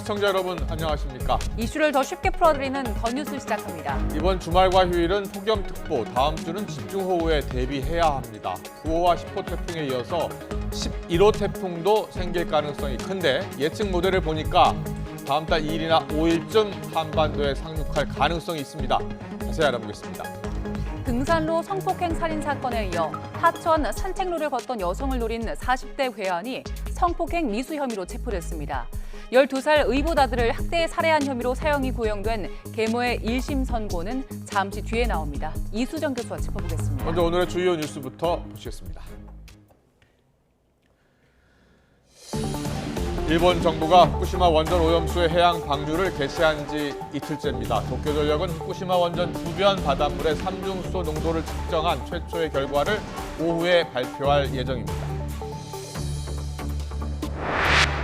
시청자 여러분 안녕하십니까? 이슈를 더 쉽게 풀어드리는 더 뉴스 시작합니다. 이번 주말과 휴일은 폭염특보, 다음 주는 집중호우에 대비해야 합니다. 9호와 10호 태풍에 이어서 11호 태풍도 생길 가능성이 큰데 예측 모델을 보니까 다음 달 2일이나 5일쯤 한반도에 상륙할 가능성이 있습니다. 자세히 알아보겠습니다. 등산로 성폭행 살인 사건에 이어 하천 산책로를 걷던 여성을 노린 40대 괴한이 성폭행 미수 혐의로 체포됐습니다. 12살 의붓 아들을 학대해 살해한 혐의로 사형이 구형된 계모의 1심 선고는 잠시 뒤에 나옵니다. 이수정 교수와 짚어보겠습니다. 먼저 오늘의 주요 뉴스부터 보시겠습니다. 일본 정부가 후쿠시마 원전 오염수의 해양 방류를 개시한 지 이틀째입니다. 도쿄전력은 후쿠시마 원전 주변 바닷물의 삼중수소 농도를 측정한 최초의 결과를 오후에 발표할 예정입니다.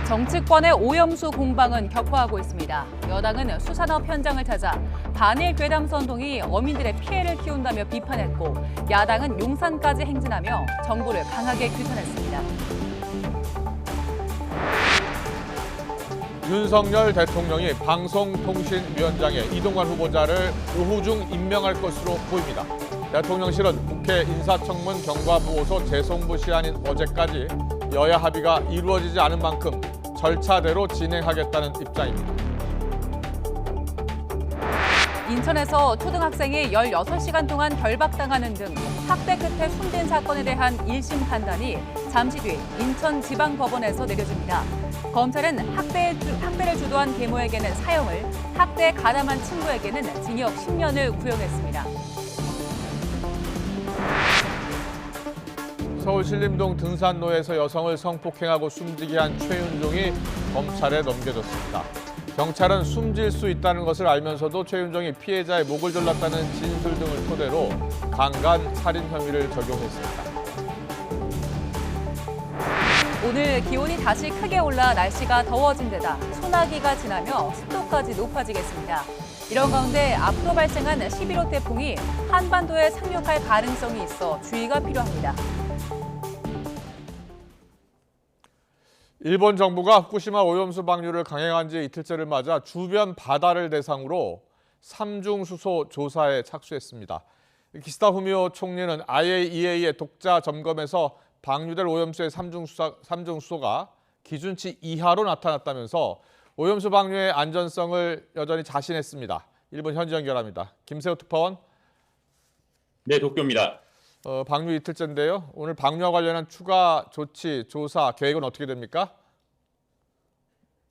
정치권의 오염수 공방은 격화하고 있습니다. 여당은 수산업 현장을 찾아 반일 괴담 선동이 어민들의 피해를 키운다며 비판했고, 야당은 용산까지 행진하며 정부를 강하게 규탄했습니다. 윤석열 대통령이 방송통신위원장에 이동관 후보자를 오후 중 임명할 것으로 보입니다. 대통령실은 국회 인사청문 경과보고서 재송부 시한인 어제까지 여야 합의가 이루어지지 않은 만큼 절차대로 진행하겠다는 입장입니다. 인천에서 초등학생이 16시간 동안 결박당하는 등 학대 끝에 숨진 사건에 대한 1심 판단이 잠시 뒤 인천지방법원에서 내려집니다. 검찰은 학대를 주도한 계모에게는 사형을, 학대에 가담한 친구에게는 징역 10년을 구형했습니다. 서울 신림동 등산로에서 여성을 성폭행하고 숨지게 한 최윤종이 검찰에 넘겨졌습니다. 경찰은 숨질 수 있다는 것을 알면서도 최윤종이 피해자의 목을 졸랐다는 진술 등을 토대로 강간 살인 혐의를 적용했습니다. 오늘 기온이 다시 크게 올라 날씨가 더워진 데다 소나기가 지나며 습도까지 높아지겠습니다. 이런 가운데 앞으로 발생한 11호 태풍이 한반도에 상륙할 가능성이 있어 주의가 필요합니다. 일본 정부가 후쿠시마 오염수 방류를 강행한 지 이틀째를 맞아 주변 바다를 대상으로 삼중수소 조사에 착수했습니다. 기시다 후미오 총리는 IAEA의 독자 점검에서 방류될 오염수의 삼중수소가 기준치 이하로 나타났다면서 오염수 방류의 안전성을 여전히 자신했습니다. 일본 현지 연결합니다. 김세호 특파원. 네, 도쿄입니다. 방류 이틀째인데요. 오늘 방류와 관련한 추가 조치, 조사 계획은 어떻게 됩니까?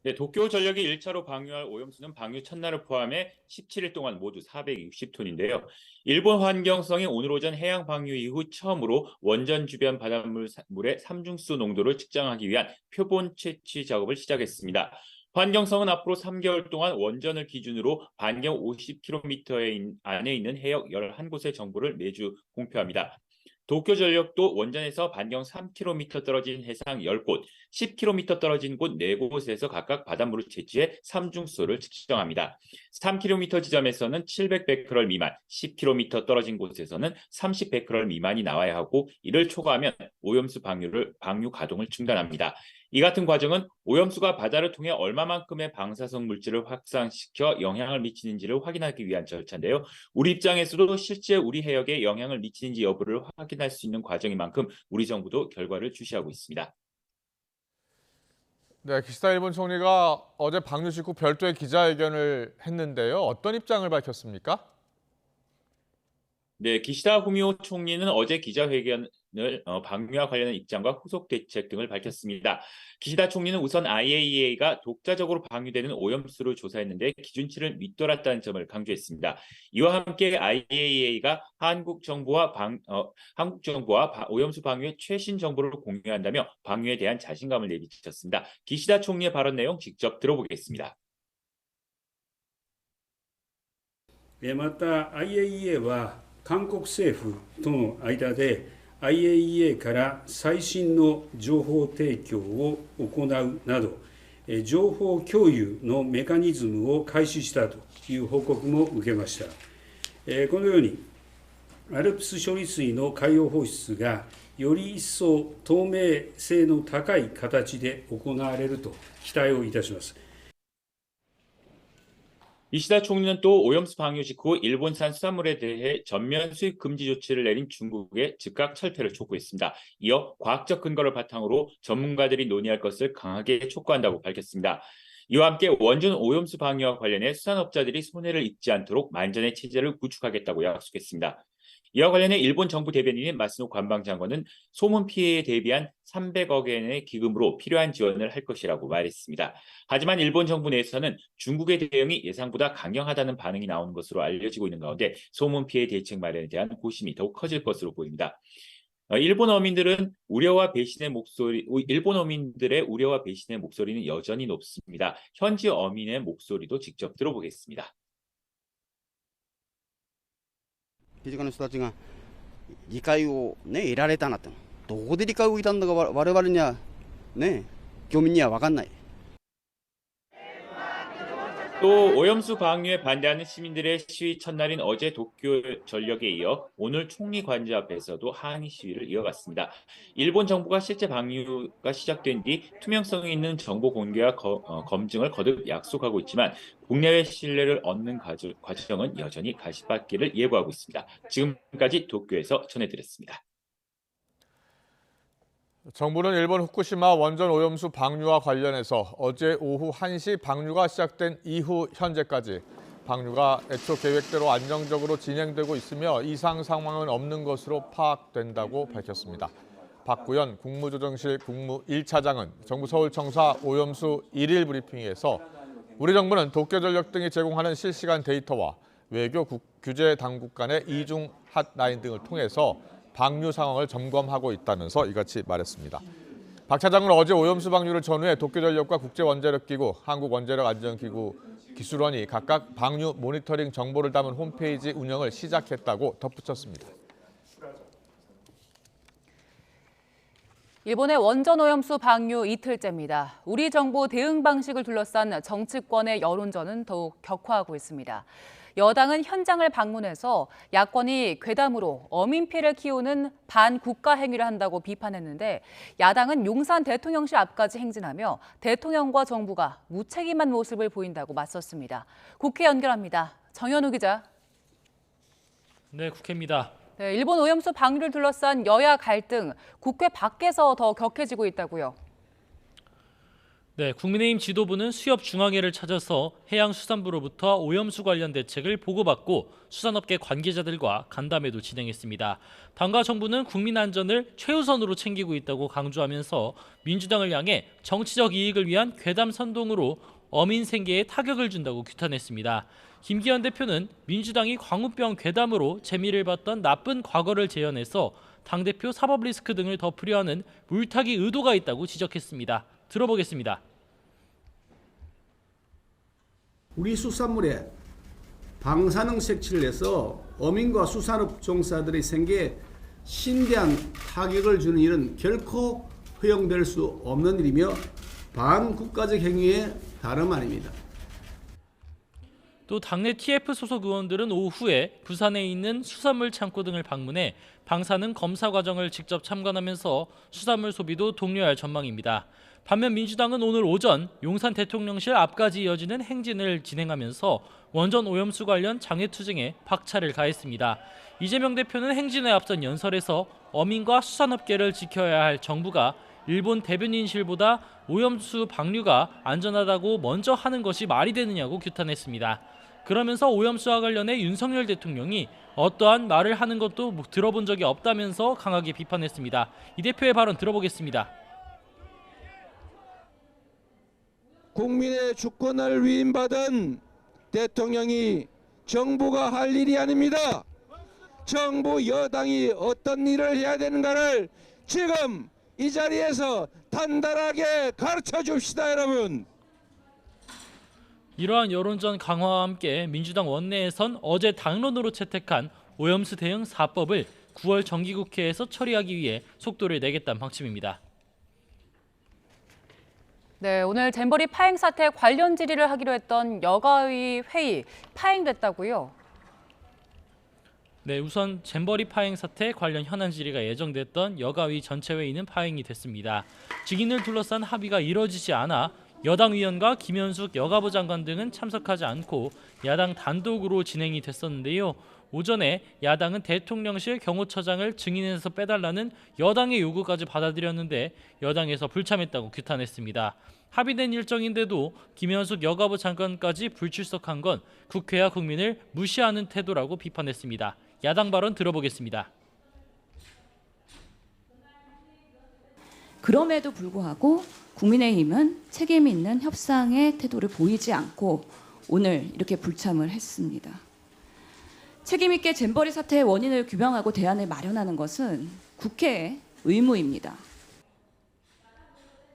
네, 도쿄전력이 1차로 방류할 오염수는 방류 첫날을 포함해 17일 동안 모두 460톤인데요. 일본 환경성이 오늘 오전 해양 방류 이후 처음으로 원전 주변 바닷물의 삼중수소 농도를 측정하기 위한 표본 채취 작업을 시작했습니다. 환경성은 앞으로 3개월 동안 원전을 기준으로 반경 50km 안에 있는 해역 11곳의 정보를 매주 공표합니다. 도쿄전력도 원전에서 반경 3km 떨어진 해상 10곳, 10km 떨어진 곳 4곳에서 각각 바닷물을 채취해 삼중수소를 측정합니다. 3km 지점에서는 700베크럴 미만, 10km 떨어진 곳에서는 30베크럴 미만이 나와야 하고, 이를 초과하면 오염수 방류 가동을 중단합니다. 이 같은 과정은 오염수가 바다를 통해 얼마만큼의 방사성 물질을 확산시켜 영향을 미치는지를 확인하기 위한 절차인데요. 우리 입장에서도 실제 우리 해역에 영향을 미치는지 여부를 확인할 수 있는 과정인 만큼 우리 정부도 결과를 주시하고 있습니다. 네, 기시다 일본 총리가 어제 방류 직후 별도의 기자회견을 했는데요. 어떤 입장을 밝혔습니까? 네, 기시다 후미오 총리는 어제 기자회견을 방류와 관련한 입장과 후속 대책 등을 밝혔습니다. 기시다 총리는 우선 IAEA가 독자적으로 방류되는 오염수를 조사했는데 기준치를 밑돌았다는 점을 강조했습니다. 이와 함께 IAEA가 한국 정부와 오염수 방류의 최신 정보를 공유한다며 방류에 대한 자신감을 내비쳤습니다. 기시다 총리의 발언 내용 직접 들어보겠습니다. また IAEA は韓国政府との間で IAEA から最新の情報提供を行うなど情報共有のメカニズムを開始したという報告も受けました。このように ALPS 処理水の海洋放出がより一層透明性の高い形で行われると期待をいたします。 기시다 총리는 또 오염수 방류 직후 일본산 수산물에 대해 전면 수입 금지 조치를 내린 중국의 즉각 철폐를 촉구했습니다. 이어 과학적 근거를 바탕으로 전문가들이 논의할 것을 강하게 촉구한다고 밝혔습니다. 이와 함께 원전 오염수 방류와 관련해 수산업자들이 손해를 입지 않도록 만전의 체제를 구축하겠다고 약속했습니다. 이와 관련해 일본 정부 대변인인 마스노 관방장관은 소문 피해에 대비한 300억 엔의 기금으로 필요한 지원을 할 것이라고 말했습니다. 하지만 일본 정부 내에서는 중국의 대응이 예상보다 강경하다는 반응이 나오는 것으로 알려지고 있는 가운데 소문 피해 대책 마련에 대한 고심이 더욱 커질 것으로 보입니다. 일본 어민들의 우려와 배신의 목소리는 여전히 높습니다. 현지 어민의 목소리도 직접 들어보겠습니다. 政治家の人たちが理解を、得られたなと、どこで理解を得たんだか我々には、漁民には分かんない。 또 오염수 방류에 반대하는 시민들의 시위 첫날인 어제 도쿄전력에 이어 오늘 총리 관저 앞에서도 항의 시위를 이어갔습니다. 일본 정부가 실제 방류가 시작된 뒤 투명성이 있는 정보 공개와 검증을 거듭 약속하고 있지만 국내외 신뢰를 얻는 과정은 여전히 가시밭길을 예고하고 있습니다. 지금까지 도쿄에서 전해드렸습니다. 정부는 일본 후쿠시마 원전 오염수 방류와 관련해서 어제 오후 1시 방류가 시작된 이후 현재까지 방류가 애초 계획대로 안정적으로 진행되고 있으며 이상 상황은 없는 것으로 파악된다고 밝혔습니다. 박구현 국무조정실 국무 1차장은 정부 서울청사 오염수 1일 브리핑에서 우리 정부는 도쿄전력 등이 제공하는 실시간 데이터와 외교 규제 당국 간의 이중 핫라인 등을 통해서 방류 상황을 점검하고 있다면서 이같이 말했습니다. 박 차장은 어제 오염수 방류를 전후해 도쿄전력과 국제원자력기구, 한국원자력안전기구 기술원이 각각 방류 모니터링 정보를 담은 홈페이지 운영을 시작했다고 덧붙였습니다. 일본의 원전 오염수 방류 이틀째입니다. 우리 정부 대응 방식을 둘러싼 정치권의 여론전은 더욱 격화하고 있습니다. 여당은 현장을 방문해서 야권이 괴담으로 어민 피해를 키우는 반국가 행위를 한다고 비판했는데 야당은 용산 대통령실 앞까지 행진하며 대통령과 정부가 무책임한 모습을 보인다고 맞섰습니다. 국회 연결합니다. 정현우 기자. 네, 국회입니다. 네, 일본 오염수 방류를 둘러싼 여야 갈등, 국회 밖에서 더 격해지고 있다고요. 네, 국민의힘 지도부는 수협중앙회를 찾아서 해양수산부로부터 오염수 관련 대책을 보고받고 수산업계 관계자들과 간담회도 진행했습니다. 당과 정부는 국민 안전을 최우선으로 챙기고 있다고 강조하면서 민주당을 향해 정치적 이익을 위한 괴담 선동으로 어민 생계에 타격을 준다고 규탄했습니다. 김기현 대표는 민주당이 광우병 괴담으로 재미를 봤던 나쁜 과거를 재현해서 당대표 사법 리스크 등을 덮으려 하는 물타기 의도가 있다고 지적했습니다. 들어보겠습니다. 우리 수산물에 방사능 색칠을 해서 어민과 수산업 종사들의 생계에 심대한 타격을 주는 일은 결코 허용될 수 없는 일이며 반국가적 행위의 다름 아닙니다. 또 당내 TF 소속 의원들은 오후에 부산에 있는 수산물 창고 등을 방문해 방사능 검사 과정을 직접 참관하면서 수산물 소비도 독려할 전망입니다. 반면 민주당은 오늘 오전 용산 대통령실 앞까지 이어지는 행진을 진행하면서 원전 오염수 관련 장애투쟁에 박차를 가했습니다. 이재명 대표는 행진에 앞선 연설에서 어민과 수산업계를 지켜야 할 정부가 일본 대변인실보다 오염수 방류가 안전하다고 먼저 하는 것이 말이 되느냐고 규탄했습니다. 그러면서 오염수와 관련해 윤석열 대통령이 어떠한 말을 하는 것도 들어본 적이 없다면서 강하게 비판했습니다. 이 대표의 발언 들어보겠습니다. 국민의 주권을 위임받은 대통령이 정부가 할 일이 아닙니다. 정부 여당이 어떤 일을 해야 되는가를 지금 이 자리에서 단단하게 가르쳐 줍시다, 여러분. 이러한 여론전 강화와 함께 민주당 원내에선 어제 당론으로 채택한 오염수 대응 4법을 9월 정기국회에서 처리하기 위해 속도를 내겠다는 방침입니다. 네, 오늘 잼버리 파행 사태 관련 질의를 하기로 했던 여가위 회의 파행됐다고요? 네, 우선 잼버리 파행 사태 관련 현안 질의가 예정됐던 여가위 전체 회의는 파행이 됐습니다. 증인을 둘러싼 합의가 이뤄지지 않아 여당 의원과 김현숙 여가부 장관 등은 참석하지 않고 야당 단독으로 진행이 됐었는데요. 오전에 야당은 대통령실 경호처장을 증인에서 빼달라는 여당의 요구까지 받아들였는데 여당에서 불참했다고 규탄했습니다. 합의된 일정인데도 김현숙 여가부 장관까지 불출석한 건 국회와 국민을 무시하는 태도라고 비판했습니다. 야당 발언 들어보겠습니다. 그럼에도 불구하고 국민의힘은 책임 있는 협상의 태도를 보이지 않고 오늘 이렇게 불참을 했습니다. 책임 있게 잼버리 사태의 원인을 규명하고 대안을 마련하는 것은 국회의 의무입니다.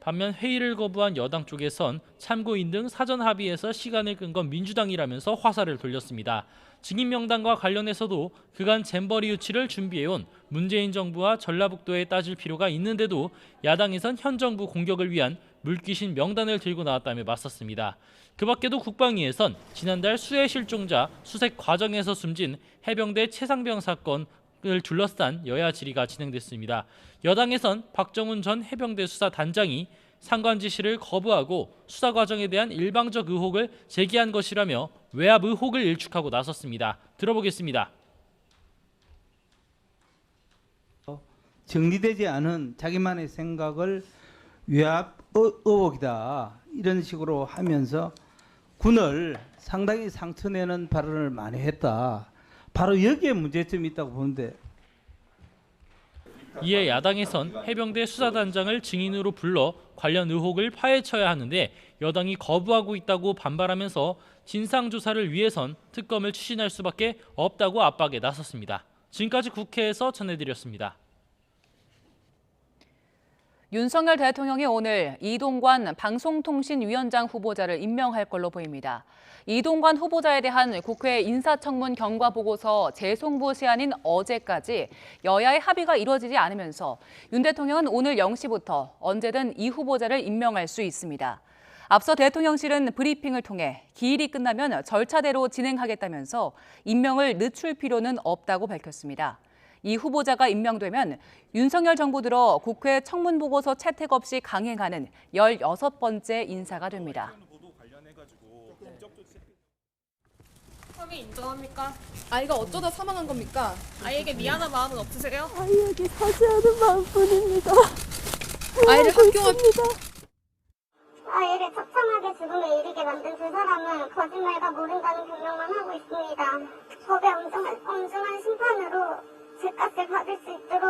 반면 회의를 거부한 여당 쪽에선 참고인 등 사전 합의에서 시간을 끈 건 민주당이라면서 화살을 돌렸습니다. 증인 명단과 관련해서도 그간 잼버리 유치를 준비해온 문재인 정부와 전라북도에 따질 필요가 있는데도 야당에선 현 정부 공격을 위한 물귀신 명단을 들고 나왔다며 맞섰습니다. 그 밖에도 국방위에선 지난달 수해 실종자 수색 과정에서 숨진 해병대 최상병 사건을 둘러싼 여야 질의가 진행됐습니다. 여당에선 박정훈 전 해병대 수사단장이 상관 지시를 거부하고 수사 과정에 대한 일방적 의혹을 제기한 것이라며 외압 의혹을 일축하고 나섰습니다. 들어보겠습니다. 정리되지 않은 자기만의 생각을 외압 의혹이다 이런 식으로 하면서 군을 상당히 상처내는 발언을 많이 했다. 바로 여기에 문제점이 있다고 보는데 이에 야당에선 해병대 수사단장을 증인으로 불러 관련 의혹을 파헤쳐야 하는데 여당이 거부하고 있다고 반발하면서 진상조사를 위해선 특검을 추진할 수밖에 없다고 압박에 나섰습니다. 지금까지 국회에서 전해드렸습니다. 윤석열 대통령이 오늘 이동관 방송통신위원장 후보자를 임명할 걸로 보입니다. 이동관 후보자에 대한 국회 인사청문 경과보고서 재송부 시한인 어제까지 여야의 합의가 이루어지지 않으면서 윤 대통령은 오늘 0시부터 언제든 이 후보자를 임명할 수 있습니다. 앞서 대통령실은 브리핑을 통해 기일이 끝나면 절차대로 진행하겠다면서 임명을 늦출 필요는 없다고 밝혔습니다. 이 후보자가 임명되면 윤석열 정부 들어 국회 청문보고서 채택 없이 강행하는 16번째 인사가 됩니다. 혐의 인정합니까? 아이가 어쩌다 사망한 겁니까? 아이에게 미안한 마음은 없으세요? 아이에게 사죄하는 마음뿐입니다. 아이를 학교가 아이를 처참하게 죽음에 이르게 만든 두 사람은 거짓말과 모른다는 변명만 하고 있습니다. 법의 엄중한 심판으로 죄값을 받을 수 있도록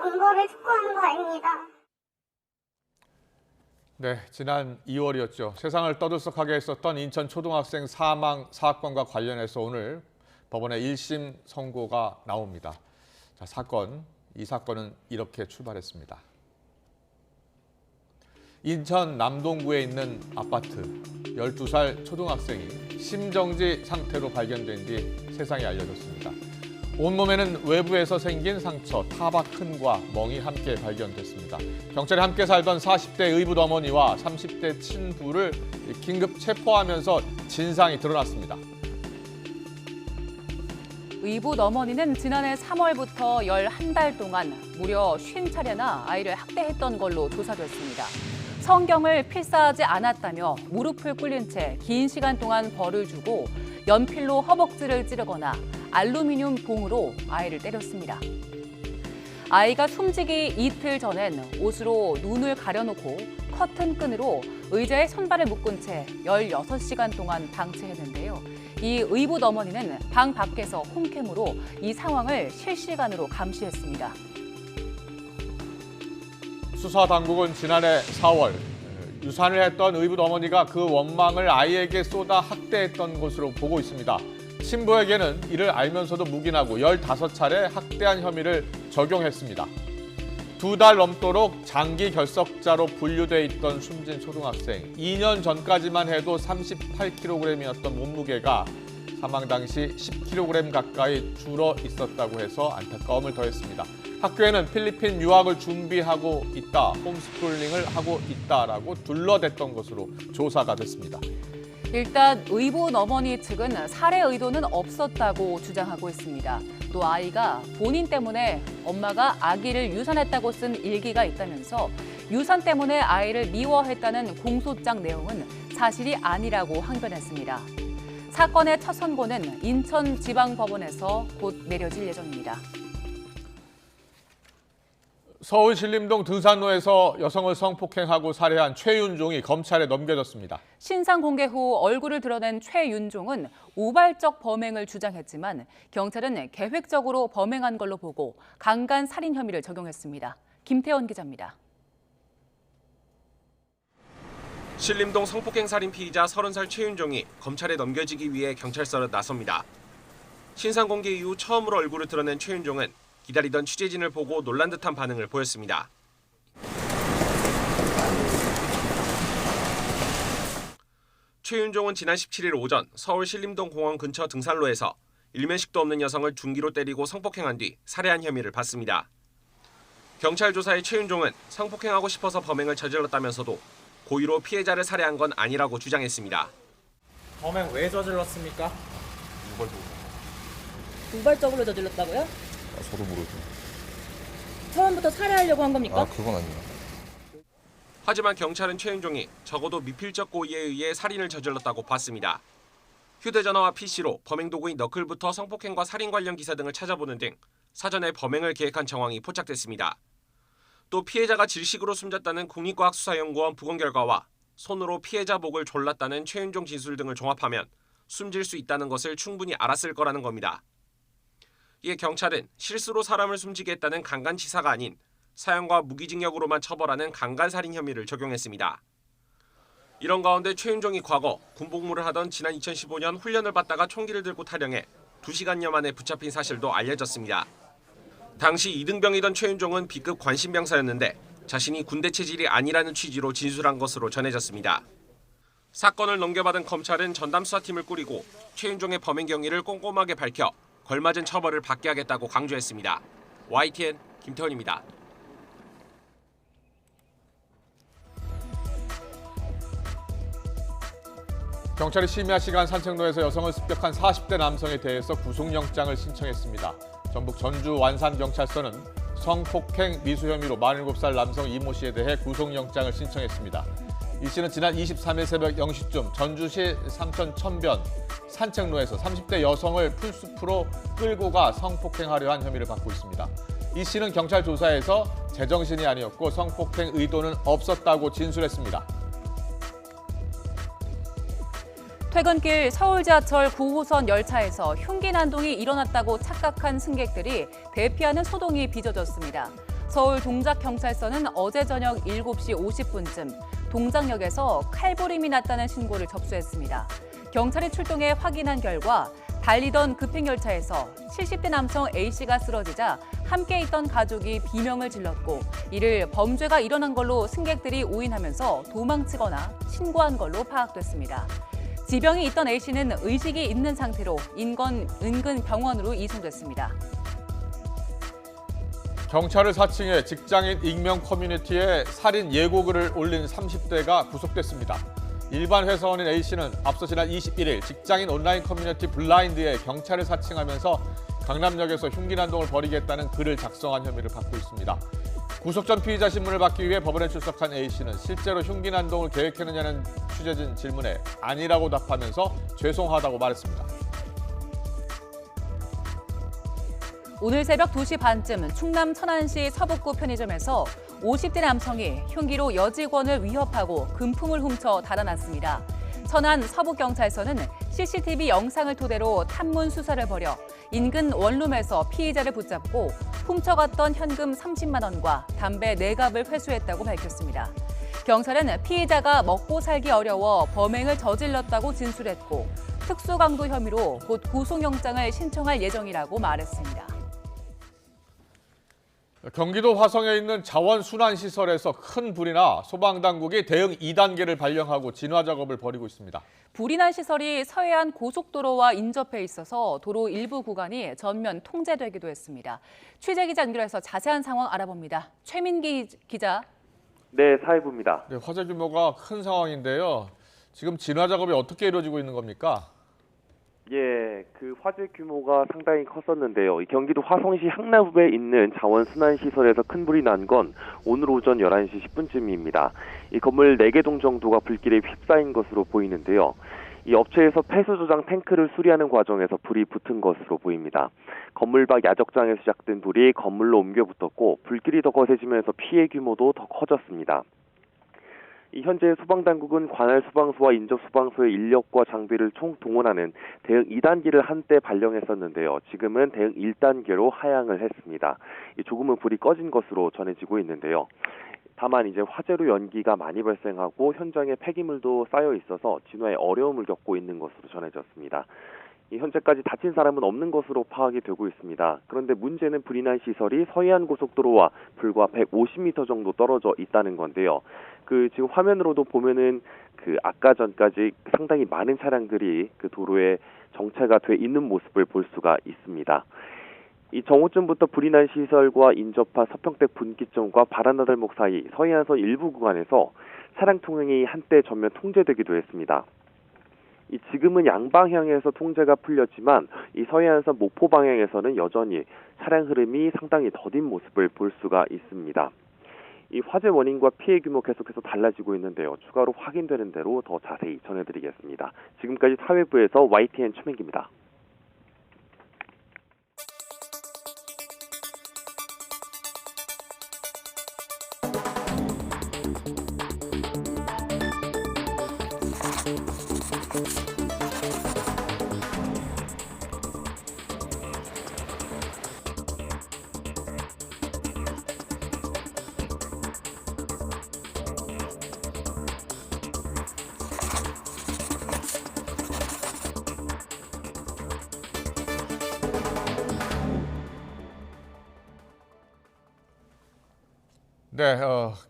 엄벌을 촉구하는 바입니다. 네, 지난 2월이었죠. 세상을 떠들썩하게 했었던 인천 초등학생 사망 사건과 관련해서 오늘 법원의 1심 선고가 나옵니다. 자, 이 사건은 이렇게 출발했습니다. 인천 남동구에 있는 아파트 12살 초등학생이 심정지 상태로 발견된 뒤 세상에 알려졌습니다. 온몸에는 외부에서 생긴 상처, 타박흔과 멍이 함께 발견됐습니다. 경찰이 함께 살던 40대 의붓 어머니와 30대 친부를 긴급 체포하면서 진상이 드러났습니다. 의붓 어머니는 지난해 3월부터 11달 동안 무려 50차례나 아이를 학대했던 걸로 조사됐습니다. 성경을 필사하지 않았다며 무릎을 꿇린 채 긴 시간 동안 벌을 주고 연필로 허벅지를 찌르거나 알루미늄 봉으로 아이를 때렸습니다. 아이가 숨지기 이틀 전엔 옷으로 눈을 가려놓고 커튼끈으로 의자에 손발을 묶은 채 16시간 동안 방치했는데요. 이 의붓 어머니는 방 밖에서 홈캠으로 이 상황을 실시간으로 감시했습니다. 수사당국은 지난해 4월 유산을 했던 의붓 어머니가 그 원망을 아이에게 쏟아 학대했던 것으로 보고 있습니다. 신부에게는 이를 알면서도 묵인하고 15차례 학대한 혐의를 적용했습니다. 2달 넘도록 장기 결석자로 분류돼 있던 숨진 초등학생. 2년 전까지만 해도 38kg이었던 몸무게가 사망 당시 10kg 가까이 줄어 있었다고 해서 안타까움을 더했습니다. 학교에는 필리핀 유학을 준비하고 있다, 홈스쿨링을 하고 있다라고 둘러댔던 것으로 조사가 됐습니다. 일단 의붓 어머니 측은 살해 의도는 없었다고 주장하고 있습니다. 또 아이가 본인 때문에 엄마가 아기를 유산했다고 쓴 일기가 있다면서 유산 때문에 아이를 미워했다는 공소장 내용은 사실이 아니라고 항변했습니다. 사건의 첫 선고는 인천지방법원에서 곧 내려질 예정입니다. 서울 신림동 등산로에서 여성을 성폭행하고 살해한 최윤종이 검찰에 넘겨졌습니다. 신상 공개 후 얼굴을 드러낸 최윤종은 우발적 범행을 주장했지만 경찰은 계획적으로 범행한 걸로 보고 강간 살인 혐의를 적용했습니다. 김태원 기자입니다. 신림동 성폭행 살인 피의자 30살 최윤종이 검찰에 넘겨지기 위해 경찰서로 나섭니다. 신상 공개 이후 처음으로 얼굴을 드러낸 최윤종은 기다리던 취재진을 보고 놀란 듯한 반응을 보였습니다. 최윤종은 지난 17일 오전 서울 신림동 공원 근처 등산로에서 일면식도 없는 여성을 둔기로 때리고 성폭행한 뒤 살해한 혐의를 받습니다. 경찰 조사에 최윤종은 성폭행하고 싶어서 범행을 저질렀다면서도 고의로 피해자를 살해한 건 아니라고 주장했습니다. 범행 왜 저질렀습니까? 우발적으로 저질렀다고요? 저도 모르죠. 처음부터 살해하려고 한 겁니까? 그건 아니에요. 하지만 경찰은 최윤종이 적어도 미필적 고의에 의해 살인을 저질렀다고 봤습니다. 휴대전화와 PC로 범행 도구인 너클부터 성폭행과 살인 관련 기사 등을 찾아보는 등 사전에 범행을 계획한 정황이 포착됐습니다. 또 피해자가 질식으로 숨졌다는 국립과학수사연구원 부검 결과와 손으로 피해자 목을 졸랐다는 최윤종 진술 등을 종합하면 숨질 수 있다는 것을 충분히 알았을 거라는 겁니다. 이에 경찰은 실수로 사람을 숨지게 했다는 강간치사가 아닌 사형과 무기징역으로만 처벌하는 강간살인 혐의를 적용했습니다. 이런 가운데 최윤종이 과거 군복무를 하던 지난 2015년 훈련을 받다가 총기를 들고 탈영해 2시간여 만에 붙잡힌 사실도 알려졌습니다. 당시 2등병이던 최윤종은 B급 관심병사였는데 자신이 군대 체질이 아니라는 취지로 진술한 것으로 전해졌습니다. 사건을 넘겨받은 검찰은 전담수사팀을 꾸리고 최윤종의 범행 경위를 꼼꼼하게 밝혀 걸맞은 처벌을 받게 하겠다고 강조했습니다. YTN 김태원입니다. 경찰이 심야 시간 산책로에서 여성을 습격한 40대 남성에 대해서 구속영장을 신청했습니다. 전북 전주 완산경찰서는 성폭행 미수 혐의로 47살 남성 이모 씨에 대해 구속영장을 신청했습니다. 이 씨는 지난 23일 새벽 0시쯤 전주시 삼천 천변 산책로에서 30대 여성을 풀숲으로 끌고 가 성폭행하려 한 혐의를 받고 있습니다. 이 씨는 경찰 조사에서 제정신이 아니었고 성폭행 의도는 없었다고 진술했습니다. 퇴근길 서울 지하철 9호선 열차에서 흉기 난동이 일어났다고 착각한 승객들이 대피하는 소동이 빚어졌습니다. 서울 동작경찰서는 어제 저녁 7시 50분쯤 동작역에서 칼부림이 났다는 신고를 접수했습니다. 경찰이 출동해 확인한 결과 달리던 급행열차에서 70대 남성 A씨가 쓰러지자 함께 있던 가족이 비명을 질렀고 이를 범죄가 일어난 걸로 승객들이 오인하면서 도망치거나 신고한 걸로 파악됐습니다. 지병이 있던 A씨는 의식이 있는 상태로 인근 병원으로 이송됐습니다. 경찰을 사칭해 직장인 익명 커뮤니티에 살인 예고글을 올린 30대가 구속됐습니다. 일반 회사원인 A씨는 앞서 지난 21일 직장인 온라인 커뮤니티 블라인드에 경찰을 사칭하면서 강남역에서 흉기 난동을 벌이겠다는 글을 작성한 혐의를 받고 있습니다. 구속 전 피의자 신문을 받기 위해 법원에 출석한 A씨는 실제로 흉기 난동을 계획했느냐는 취재진 질문에 아니라고 답하면서 죄송하다고 말했습니다. 오늘 새벽 2시 반쯤 충남 천안시 서북구 편의점에서 50대 남성이 흉기로 여직원을 위협하고 금품을 훔쳐 달아났습니다. 천안 서북경찰서는 CCTV 영상을 토대로 탐문 수사를 벌여 인근 원룸에서 피의자를 붙잡고 훔쳐갔던 현금 30만 원과 담배 4갑을 회수했다고 밝혔습니다. 경찰은 피의자가 먹고 살기 어려워 범행을 저질렀다고 진술했고 특수강도 혐의로 곧 구속영장을 신청할 예정이라고 말했습니다. 경기도 화성에 있는 자원순환시설에서 큰 불이 나 소방당국이 대응 2단계를 발령하고 진화 작업을 벌이고 있습니다. 불이 난 시설이 서해안 고속도로와 인접해 있어서 도로 일부 구간이 전면 통제되기도 했습니다. 취재기자 연결해서 자세한 상황 알아봅니다. 최민기 기자. 네, 사회부입니다. 네, 화재 규모가 큰 상황인데요. 지금 진화 작업이 어떻게 이루어지고 있는 겁니까? 예, 그 화재 규모가 상당히 컸었는데요. 이 경기도 화성시 향나부에 있는 자원순환시설에서 큰 불이 난 건 오늘 오전 11시 10분쯤입니다. 이 건물 4개 동 정도가 불길에 휩싸인 것으로 보이는데요. 이 업체에서 폐수 저장 탱크를 수리하는 과정에서 불이 붙은 것으로 보입니다. 건물 밖 야적장에서 시작된 불이 건물로 옮겨 붙었고 불길이 더 거세지면서 피해 규모도 더 커졌습니다. 현재 소방당국은 관할 소방서와 인접 소방서의 인력과 장비를 총동원하는 대응 2단계를 한때 발령했었는데요. 지금은 대응 1단계로 하향을 했습니다. 조금은 불이 꺼진 것으로 전해지고 있는데요. 다만 이제 화재로 연기가 많이 발생하고 현장에 폐기물도 쌓여 있어서 진화에 어려움을 겪고 있는 것으로 전해졌습니다. 현재까지 다친 사람은 없는 것으로 파악이 되고 있습니다. 그런데 문제는 불이 난 시설이 서해안 고속도로와 불과 150m 정도 떨어져 있다는 건데요. 지금 화면으로도 보면은 아까 전까지 상당히 많은 차량들이 그 도로에 정체가 돼 있는 모습을 볼 수가 있습니다. 이 정오쯤부터 불이 난 시설과 인접한 서평택 분기점과 바라나들목 사이 서해안선 일부 구간에서 차량 통행이 한때 전면 통제되기도 했습니다. 지금은 양방향에서 통제가 풀렸지만 이 서해안선 목포 방향에서는 여전히 차량 흐름이 상당히 더딘 모습을 볼 수가 있습니다. 이 화재 원인과 피해 규모 계속해서 달라지고 있는데요. 추가로 확인되는 대로 더 자세히 전해드리겠습니다. 지금까지 사회부에서 YTN 최민기입니다. 네,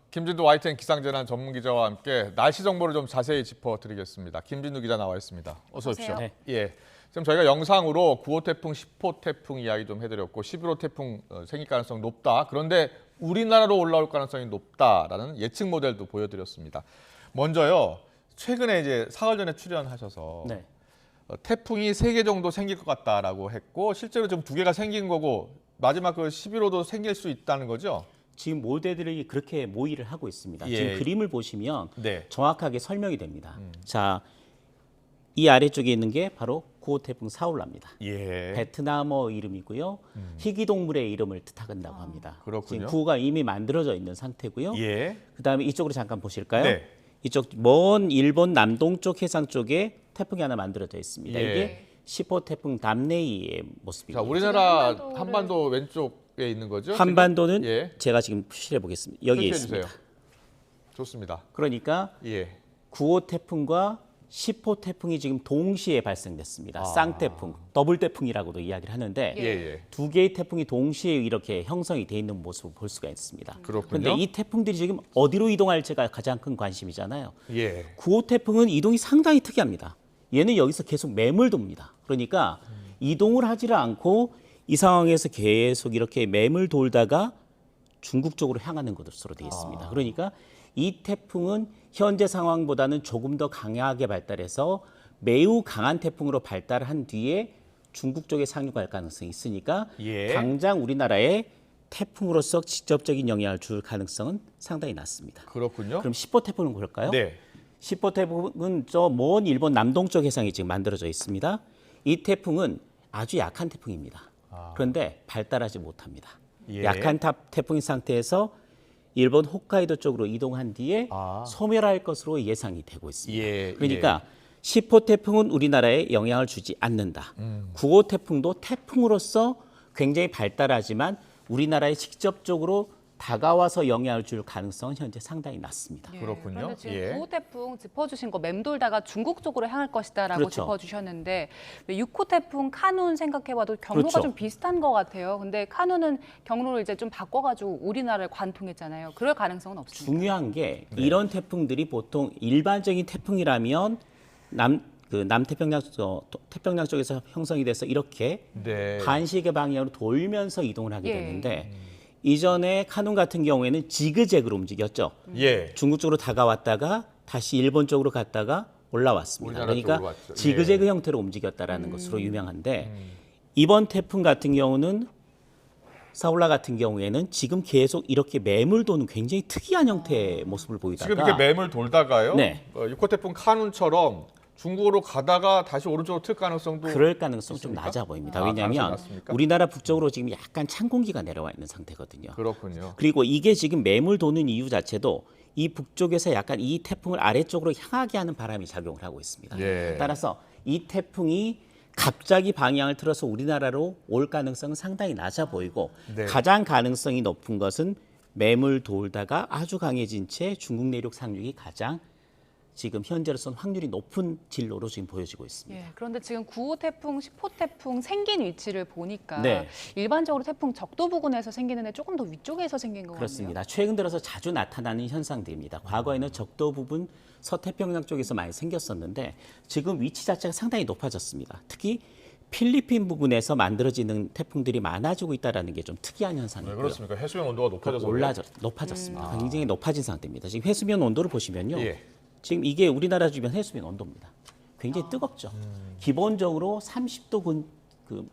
김진두 YTN 기상재난 전문기자와 함께 날씨 정보를 좀 자세히 짚어드리겠습니다. 김진두 기자 나와 있습니다. 어서 오십시오. 네. 예, 지금 저희가 영상으로 9호 태풍, 10호 태풍 이야기 좀 해드렸고 11호 태풍 생길 가능성 높다. 그런데 우리나라로 올라올 가능성이 높다라는 예측 모델도 보여드렸습니다. 먼저요, 최근에 이제 사흘 전에 출연하셔서 네. 태풍이 3개 정도 생길 것 같다라고 했고 실제로 지금 2개가 생긴 거고 마지막 11호도 생길 수 있다는 거죠? 지금 모델들이 그렇게 모의를 하고 있습니다. 예. 지금 그림을 보시면 네. 정확하게 설명이 됩니다. 자, 이 아래쪽에 있는 게 바로 9호 태풍 사울라입니다. 예. 베트남어 이름이고요. 희귀동물의 이름을 뜻한다고 합니다. 그렇군요. 지금 9호가 이미 만들어져 있는 상태고요. 예. 그다음에 이쪽으로 잠깐 보실까요? 네. 이쪽 먼 일본 남동쪽 해상 쪽에 태풍이 하나 만들어져 있습니다. 예. 이게 10호 태풍 남네이의 모습입니다. 자, 우리나라 한반도 왼쪽에 있는 거죠? 한반도는 지금? 예. 제가 지금 표시해 보겠습니다. 여기에 표시해 있습니다. 주세요. 좋습니다. 그러니까 예. 9호 태풍과 10호 태풍이 지금 동시에 발생됐습니다. 아. 쌍태풍, 더블 태풍이라고도 이야기를 하는데 예. 두 개의 태풍이 동시에 이렇게 형성이 돼 있는 모습을 볼 수가 있습니다. 그렇군요. 그런데 이 태풍들이 지금 어디로 이동할지가 가장 큰 관심이잖아요. 예. 9호 태풍은 이동이 상당히 특이합니다. 얘는 여기서 계속 매물 돕니다. 그러니까 이동을 하지를 않고 이 상황에서 계속 이렇게 매물 돌다가 중국 쪽으로 향하는 것으로 되어 있습니다. 그러니까 이 태풍은 현재 상황보다는 조금 더 강하게 발달해서 매우 강한 태풍으로 발달한 뒤에 중국 쪽에 상륙할 가능성이 있으니까 예. 당장 우리나라에 태풍으로서 직접적인 영향을 줄 가능성은 상당히 낮습니다. 그렇군요. 그럼 10호 태풍은 볼까요? 네. 10호 태풍은 저 먼 일본 남동쪽 해상에 지금 만들어져 있습니다. 이 태풍은 아주 약한 태풍입니다. 그런데 발달하지 못합니다. 예. 약한 태풍인 상태에서 일본 홋카이도 쪽으로 이동한 뒤에 소멸할 것으로 예상이 되고 있습니다. 예. 그러니까 10호 태풍은 우리나라에 영향을 주지 않는다. 9호 태풍도 태풍으로서 굉장히 발달하지만 우리나라에 직접적으로 다가와서 영향을 줄 가능성은 현재 상당히 낮습니다. 그렇군요. 그런데 지금 예. 9호 태풍 짚어주신 거 맴돌다가 중국 쪽으로 향할 것이다라고 그렇죠. 짚어주셨는데 6호 태풍 카눈 생각해봐도 경로가 그렇죠. 좀 비슷한 것 같아요. 근데 카눈은 경로를 이제 좀 바꿔가지고 우리나라를 관통했잖아요. 그럴 가능성은 없습니다. 중요한 게 이런 태풍들이 보통 일반적인 태풍이라면 남태평양 쪽에서 형성이 돼서 이렇게 네. 반시계 방향으로 돌면서 이동을 하게 예. 되는데 이전에 카눈 같은 경우에는 지그재그로 움직였죠. 예. 중국 쪽으로 다가왔다가 다시 일본 쪽으로 갔다가 올라왔습니다. 우리나라 그러니까 쪽으로 왔죠. 지그재그 형태로 움직였다라는 것으로 유명한데 이번 태풍 같은 경우는 사울라 같은 경우에는 지금 계속 이렇게 매물 도는 굉장히 특이한 형태의 모습을 보이다가 지금 이렇게 매물 돌다가요. 네. 6호 태풍 카눈처럼 중국으로 가다가 다시 오른쪽으로 틀 가능성도 그럴 가능성이 좀 있습니까? 낮아 보입니다. 아, 왜냐하면 가능성이 낮습니까? 우리나라 북쪽으로 지금 약간 찬 공기가 내려와 있는 상태거든요. 그렇군요. 그리고 이게 지금 매물 도는 이유 자체도 이 북쪽에서 약간 이 태풍을 아래쪽으로 향하게 하는 바람이 작용을 하고 있습니다. 예. 따라서 이 태풍이 갑자기 방향을 틀어서 우리나라로 올 가능성은 상당히 낮아 보이고 네. 가장 가능성이 높은 것은 매물 돌다가 아주 강해진 채 중국 내륙 상륙이 가장 지금 현재로서는 확률이 높은 진로로 지금 보여지고 있습니다. 예, 그런데 지금 9호 태풍, 10호 태풍 생긴 위치를 보니까 네. 일반적으로 태풍 적도 부근에서 생기는데 조금 더 위쪽에서 생긴 것 같네요. 그렇습니다. 최근 들어서 자주 나타나는 현상들입니다. 과거에는 적도 부분 서태평양 쪽에서 많이 생겼었는데 지금 위치 자체가 상당히 높아졌습니다. 특히 필리핀 부근에서 만들어지는 태풍들이 많아지고 있다는 게 좀 특이한 현상이고요. 왜 그렇습니까? 해수면 온도가 높아져서 높아졌습니다. 굉장히 높아진 상태입니다. 지금 해수면 온도를 보시면요. 예. 지금 이게 우리나라 주변 해수면 온도입니다. 굉장히 뜨겁죠. 기본적으로 30도 그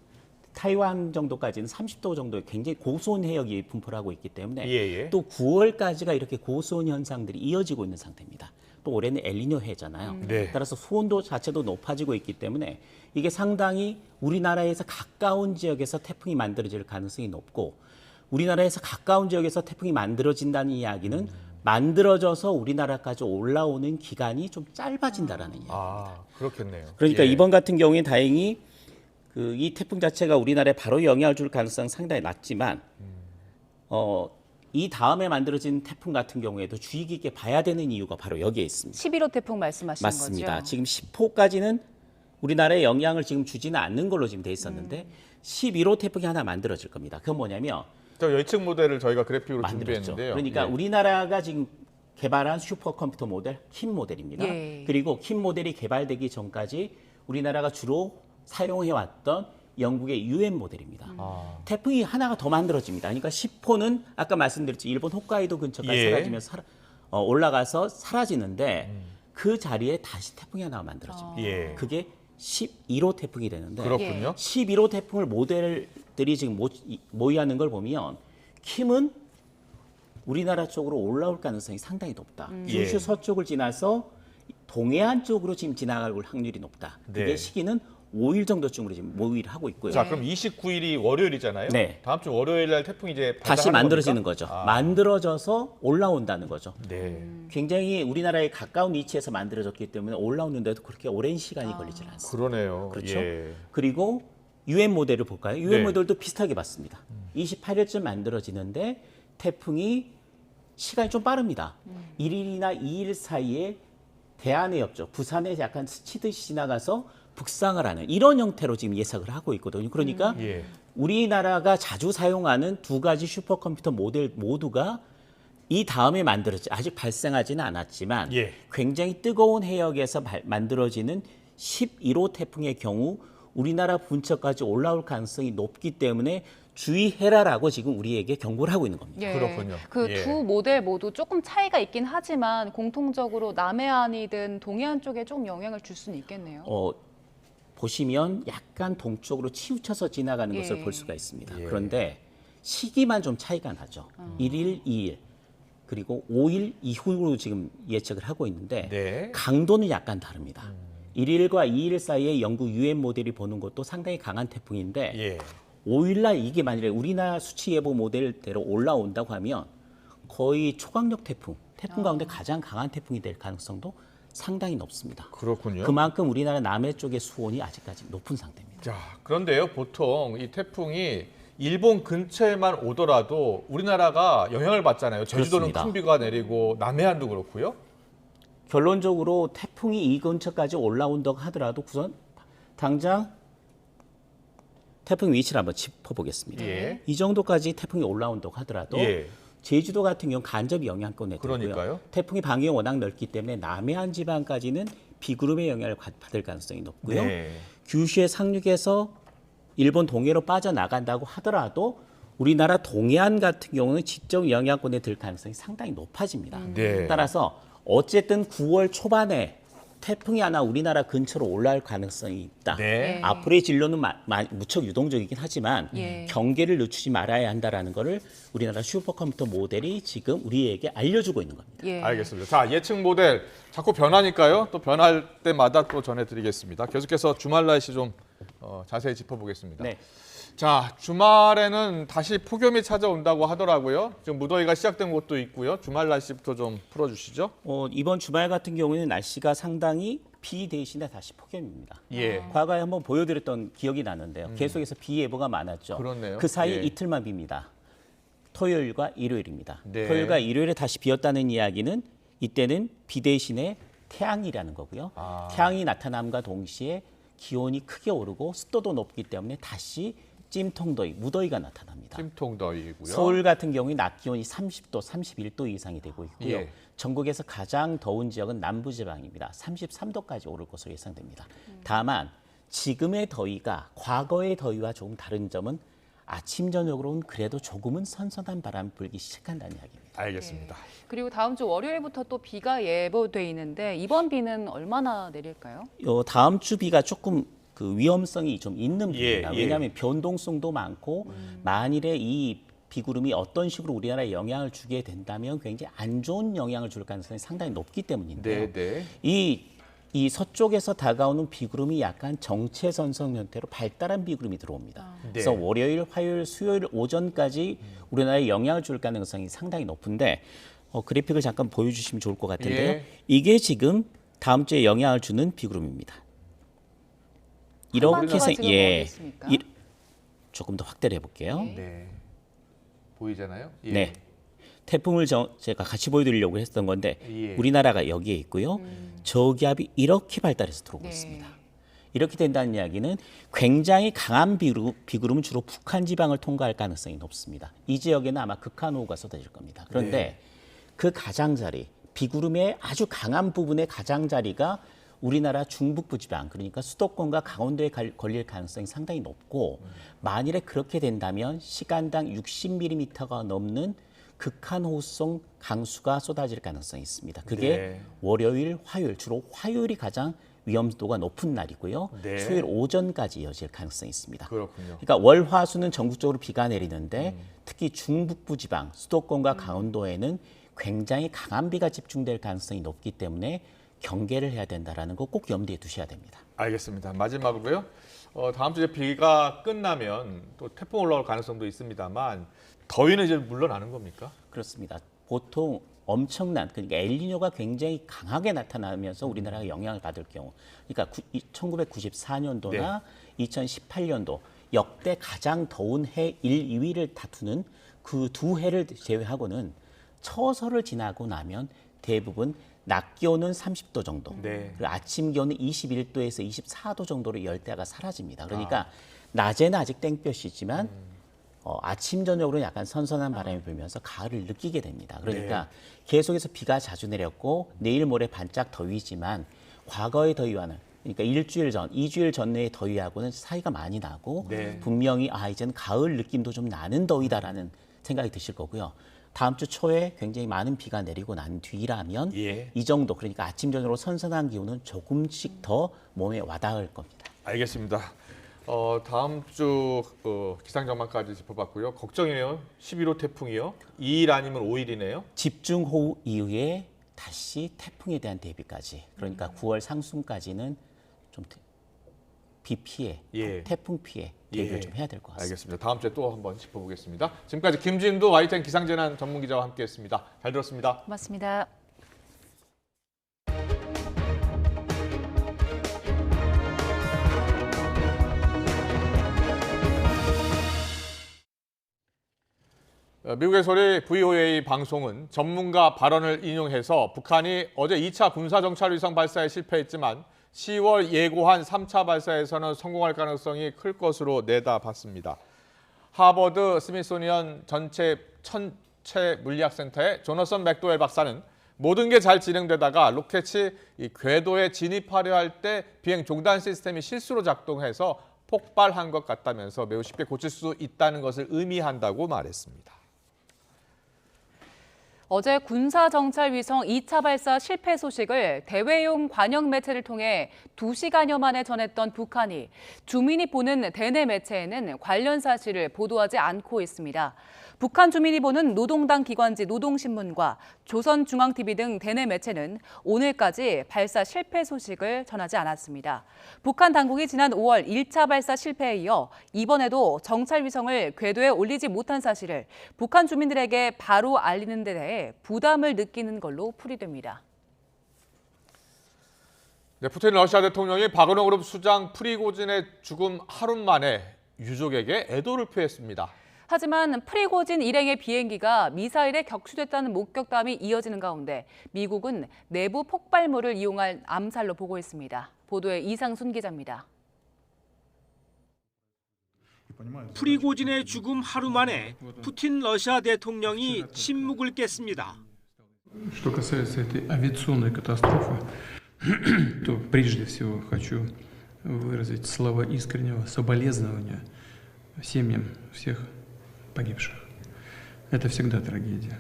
타이완 정도까지는 30도 정도의 굉장히 고수온 해역이 분포를 하고 있기 때문에 예. 또 9월까지가 이렇게 고수온 현상들이 이어지고 있는 상태입니다. 또 올해는 엘니뇨 해잖아요. 네. 따라서 수온도 자체도 높아지고 있기 때문에 이게 상당히 우리나라에서 가까운 지역에서 태풍이 만들어질 가능성이 높고 우리나라에서 가까운 지역에서 태풍이 만들어진다는 이야기는 만들어져서 우리나라까지 올라오는 기간이 좀 짧아진다라는 이야기입니다. 아, 그렇겠네요. 그러니까 예. 이번 같은 경우에 다행히 이 태풍 자체가 우리나라에 바로 영향을 줄 가능성은 상당히 낮지만 이 다음에 만들어진 태풍 같은 경우에도 주의 깊게 봐야 되는 이유가 바로 여기에 있습니다. 11호 태풍 말씀하시는 맞습니다. 거죠? 지금 10호까지는 우리나라에 영향을 지금 주지는 않는 걸로 지금 돼 있었는데 11호 태풍이 하나 만들어질 겁니다. 그건 뭐냐면 저 예측 모델을 저희가 그래픽으로 만들었죠. 준비했는데요. 그러니까 예. 우리나라가 지금 개발한 슈퍼컴퓨터 모델 킴 모델입니다. 예. 그리고 킴 모델이 개발되기 전까지 우리나라가 주로 사용해왔던 영국의 UN 모델입니다. 태풍이 하나가 더 만들어집니다. 그러니까 10호는 아까 말씀드렸죠. 일본 홋카이도 근처까지 예. 사라지면서 올라가서 사라지는데 그 자리에 다시 태풍이 하나가 만들어집니다. 예. 그게 11호 태풍이 되는데 그렇군요. 11호 태풍을 모델들이 지금 모의하는 걸 보면 킴은 우리나라 쪽으로 올라올 가능성이 상당히 높다. 예. 큐슈 서쪽을 지나서 동해안 쪽으로 지금 지나갈 확률이 높다. 그게 네. 시기는 5일 정도쯤으로 지금 모의를 하고 있고요. 자, 그럼 29일이 월요일이잖아요. 네. 다음 주 월요일 날 태풍이 이제 다시 발생하는 만들어지는 겁니까? 거죠. 아. 만들어져서 올라온다는 거죠. 네. 굉장히 우리나라에 가까운 위치에서 만들어졌기 때문에 올라오는데도 그렇게 오랜 시간이 걸리질 않습니다. 그러네요. 그렇죠. 예. 그리고 UN 모델을 볼까요? UN 네. 모델도 비슷하게 봤습니다. 28일쯤 만들어지는데 태풍이 시간이 좀 빠릅니다. 1일이나 2일 사이에 대한해협 쪽, 부산에 약간 스치듯이 지나가서 북상을 하는 이런 형태로 지금 예상을 하고 있거든요. 그러니까 예. 우리나라가 자주 사용하는 두 가지 슈퍼컴퓨터 모델 모두가 이 다음에 만들어지 아직 발생하지는 않았지만 예. 굉장히 뜨거운 해역에서 만들어지는 11호 태풍의 경우 우리나라 분처까지 올라올 가능성이 높기 때문에 주의해라라고 지금 우리에게 경고를 하고 있는 겁니다. 예. 그렇군요. 그 예. 두 모델 모두 조금 차이가 있긴 하지만 공통적으로 남해안이든 동해안 쪽에 조금 영향을 줄 수는 있겠네요. 보시면 약간 동쪽으로 치우쳐서 지나가는 예. 것을 볼 수가 있습니다. 예. 그런데 시기만 좀 차이가 나죠. 1일, 2일, 그리고 5일 이후로 지금 예측을 하고 있는데 네. 강도는 약간 다릅니다. 1일과 2일 사이에 영국 UN 모델이 보는 것도 상당히 강한 태풍인데 예. 5일날 이게 만약에 우리나라 수치 예보 모델대로 올라온다고 하면 거의 초강력 태풍 가운데 가장 강한 태풍이 될 가능성도 상당히 높습니다. 그렇군요. 그만큼 우리나라 남해 쪽의 수온이 아직까지 높은 상태입니다. 자, 그런데요, 보통 이 태풍이 일본 근처에만 오더라도 우리나라가 영향을 받잖아요. 제주도는 그렇습니다. 큰 비가 내리고 남해안도 그렇고요. 결론적으로 태풍이 이 근처까지 올라온다고 하더라도 우선 당장 태풍 위치를 한번 짚어보겠습니다. 예. 이 정도까지 태풍이 올라온다고 하더라도 예. 제주도 같은 경우 간접이 영향권에 들고요. 그러니까요. 태풍의 방위가 워낙 넓기 때문에 남해안 지방까지는 비구름의 영향을 받을 가능성이 높고요. 네. 규슈의 상륙에서 일본 동해로 빠져나간다고 하더라도 우리나라 동해안 같은 경우는 직접 영향권에 들 가능성이 상당히 높아집니다. 네. 따라서 어쨌든 9월 초반에 태풍이 하나 우리나라 근처로 올라올 가능성이 있다. 네. 앞으로의 진로는 무척 유동적이긴 하지만 예. 경계를 늦추지 말아야 한다라는 것을 우리나라 슈퍼컴퓨터 모델이 지금 우리에게 알려주고 있는 겁니다. 예. 알겠습니다. 자, 예측 모델 자꾸 변하니까요. 또 변할 때마다 또 전해드리겠습니다. 계속해서 주말 날씨 좀 자세히 짚어보겠습니다. 네. 자, 주말에는 다시 폭염이 찾아온다고 하더라고요. 지금 무더위가 시작된 곳도 있고요. 주말 날씨부터 좀 풀어주시죠. 이번 주말 같은 경우에는 날씨가 상당히 비 대신에 다시 폭염입니다. 예. 과거에 한번 보여드렸던 기억이 나는데요. 계속해서 비 예보가 많았죠. 그렇네요. 그 사이 예. 이틀만 빕니다. 토요일과 일요일입니다. 네. 토요일과 일요일에 다시 비었다는 이야기는 이때는 비 대신에 태양이라는 거고요. 태양이 나타남과 동시에 기온이 크게 오르고 습도도 높기 때문에 다시 찜통더위, 무더위가 나타납니다. 찜통더위고요. 서울 같은 경우에 낮 기온이 30도, 31도 이상이 되고 있고요. 예. 전국에서 가장 더운 지역은 남부지방입니다. 33도까지 오를 것으로 예상됩니다. 다만 지금의 더위가 과거의 더위와 조금 다른 점은 아침 저녁으로는 그래도 조금은 선선한 바람이 불기 시작한다는 이야기입니다. 알겠습니다. 그리고 다음 주 월요일부터 또 비가 예보돼 있는데 이번 비는 얼마나 내릴까요? 다음 주 비가 조금 그 위험성이 좀 있는 비입니다. 예. 왜냐하면 변동성도 많고 만일에 이 비구름이 어떤 식으로 우리나라에 영향을 주게 된다면 굉장히 안 좋은 영향을 줄 가능성이 상당히 높기 때문인데요. 네. 이 서쪽에서 다가오는 비구름이 약간 정체선성 형태로 발달한 비구름이 들어옵니다. 그래서 월요일, 화요일, 수요일 오전까지 우리나라에 영향을 줄 가능성이 상당히 높은데 그래픽을 잠깐 보여주시면 좋을 것 같은데요. 예. 이게 지금 다음 주에 영향을 주는 비구름입니다. 이렇게 조금 더 확대를 해볼게요. 네. 보이잖아요. 예. 네. 태풍을 제가 같이 보여드리려고 했던 건데 예. 우리나라가 여기에 있고요. 저기압이 이렇게 발달해서 들어오고 있습니다. 이렇게 된다는 이야기는 굉장히 강한 비구름은 주로 북한 지방을 통과할 가능성이 높습니다. 이 지역에는 아마 극한호우가 쏟아질 겁니다. 그런데 그 가장자리, 비구름의 아주 강한 부분의 가장자리가 우리나라 중북부 지방, 그러니까 수도권과 강원도에 걸릴 가능성이 상당히 높고 만일에 그렇게 된다면 시간당 60mm가 넘는 극한호우성 강수가 쏟아질 가능성이 있습니다. 그게 월요일, 화요일, 주로 화요일이 가장 위험도가 높은 날이고요. 수요일 오전까지 이어질 가능성이 있습니다. 그렇군요. 그러니까 월, 화, 수는 전국적으로 비가 내리는데 특히 중북부 지방, 수도권과 강원도에는 굉장히 강한 비가 집중될 가능성이 높기 때문에 경계를 해야 된다는 거 꼭 염두에 두셔야 됩니다. 알겠습니다. 마지막으로요. 다음 주에 비가 끝나면 또 태풍 올라올 가능성도 있습니다만 더위는 이제 물러나는 겁니까? 그렇습니다. 보통 엄청난 그러니까 엘니뇨가 굉장히 강하게 나타나면서 우리나라가 영향을 받을 경우, 그러니까 1994년도나 2018년도 역대 가장 더운 해 1, 2위를 다투는 그 두 해를 제외하고는 처서를 지나고 나면 대부분 낮 기온은 30도 정도, 그리고 아침 기온은 21도에서 24도 정도로 열대야가 사라집니다. 그러니까 낮에는 아직 땡볕이지만 아침 저녁으로 약간 선선한 바람이 불면서 가을을 느끼게 됩니다. 그러니까 계속해서 비가 자주 내렸고 내일 모레 반짝 더위지만 과거의 더위와는 그러니까 일주일 전, 2주일 전의 더위하고는 차이가 많이 나고 분명히 이제는 가을 느낌도 좀 나는 더위다라는 생각이 드실 거고요. 다음 주 초에 굉장히 많은 비가 내리고 난 뒤라면 이 정도, 그러니까 아침 저녁으로 선선한 기온은 조금씩 더 몸에 와닿을 겁니다. 알겠습니다. 다음 주 기상 전망까지 짚어봤고요. 걱정이네요. 11호 태풍이요. 2일 아니면 5일이네요. 집중호우 이후에 다시 태풍에 대한 대비까지, 그러니까 9월 상순까지는 좀 비 피해, 태풍 피해 대비를 좀 해야 될 것 같습니다. 알겠습니다. 다음 주에 또 한번 짚어보겠습니다. 지금까지 김진도 YTN 기상재난 전문기자와 함께했습니다. 잘 들었습니다. 고맙습니다. 미국의 소리 VOA 방송은 전문가 발언을 인용해서 북한이 어제 2차 군사정찰 위성 발사에 실패했지만 10월 예고한 3차 발사에서는 성공할 가능성이 클 것으로 내다봤습니다. 하버드 스미소니언 천체 물리학센터의 조너선 맥도웰 박사는 모든 게 잘 진행되다가 로켓이 이 궤도에 진입하려 할 때 비행 종단 시스템이 실수로 작동해서 폭발한 것 같다면서 매우 쉽게 고칠 수 있다는 것을 의미한다고 말했습니다. 어제 군사정찰위성 2차 발사 실패 소식을 대외용 관영 매체를 통해 2시간여 만에 전했던 북한이 주민이 보는 대내 매체에는 관련 사실을 보도하지 않고 있습니다. 북한 주민이 보는 노동당 기관지 노동신문과 조선중앙TV 등 대내 매체는 오늘까지 발사 실패 소식을 전하지 않았습니다. 북한 당국이 지난 5월 1차 발사 실패에 이어 이번에도 정찰위성을 궤도에 올리지 못한 사실을 북한 주민들에게 바로 알리는 데 대해 부담을 느끼는 걸로 풀이됩니다. 네, 푸틴 러시아 대통령이 바그너 그룹 수장 프리고진의 죽음 하루 만에 유족에게 애도를 표했습니다. 하지만 프리고진 일행의 비행기가 미사일에 격추됐다는 목격담이 이어지는 가운데 미국은 내부 폭발물을 이용한 암살로 보고 있습니다. 보도에 이상순 기자입니다. 프리고진의 죽음 하루 만에 푸틴 러시아 대통령이 침묵을 깼습니다. Что касается этой авиационной катастрофы, то прежде всего хочу выразить слова искреннего соболезнования семьям всех погибших. Это всегда трагедия.